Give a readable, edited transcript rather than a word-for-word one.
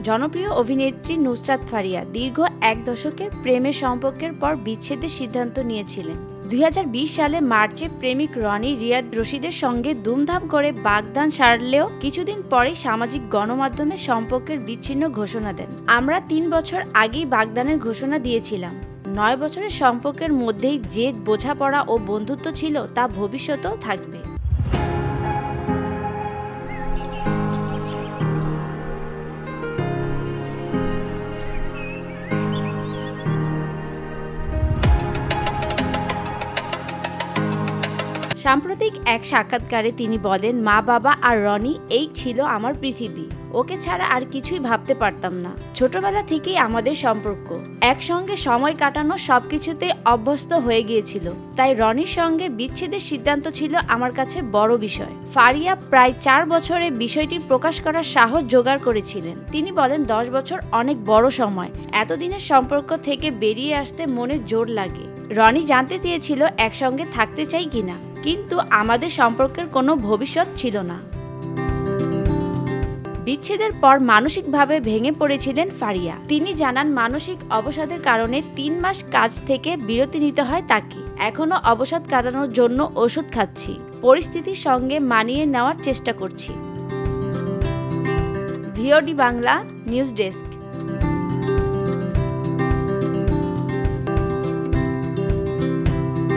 জনপ্রিয় অভিনেত্রী নুসরাত ফারিয়া দীর্ঘ ১ দশকের প্রেমের সম্পর্কের পর বিচ্ছেদের সিদ্ধান্ত নিয়েছিলেন। ২০২০ সালে মার্চে প্রেমিক রনি রিয়াদ রশিদের সঙ্গে দুমধাম করে বাগদান সারলেও কিছুদিন পরেই সামাজিক গণমাধ্যমে সম্পর্কের বিচ্ছিন্ন ঘোষণা দেন। আমরা ৩ বছর আগেই বাগদানের ঘোষণা দিয়েছিলাম। ৯ বছরের সম্পর্কের মধ্যেই যে বোঝাপড়া ও বন্ধুত্ব ছিল তা ভবিষ্যতেও থাকবে। সাম্প্রতিক এক সাক্ষাৎকারে তিনি বলেন, মা বাবা আর রনি এই ছিল আমার পৃথিবী। ওকে ছাড়া আর কিছুই ভাবতে পারতাম না। ছোটবেলা থেকেই আমাদের সম্পর্ক, একসঙ্গে সময় কাটানো সবকিছুতে অভ্যস্ত হয়ে গিয়েছিল। তাই রনির সঙ্গে বিচ্ছেদের সিদ্ধান্ত ছিল আমার কাছে বড় বিষয়। ফারিয়া প্রায় ৪ বছরে বিষয়টি প্রকাশ করার সাহস জোগাড় করেছিলেন। তিনি বলেন, ১০ বছর অনেক বড় সময়। এতদিনের সম্পর্ক থেকে বেরিয়ে আসতে মনে জোর লাগে। রনি জানতে চেয়েছিল একসঙ্গে থাকতে চাই কিনা, কিন্তু আমাদের সম্পর্কের কোনো ভবিষ্যৎ ছিল না। বিচ্ছেদের পর মানসিকভাবে ভেঙে পড়েছিলেন ফারিয়া। তিনি জানান, মানসিক অবসাদের কারণে ৩ মাস কাজ থেকে বিরতি নিতে হয় তাকে। এখনো অবসাদ কাটানোর জন্য ওষুধ খাচ্ছি। পরিস্থিতির সঙ্গে মানিয়ে নেওয়ার চেষ্টা করছি। VOD Bangla news desk.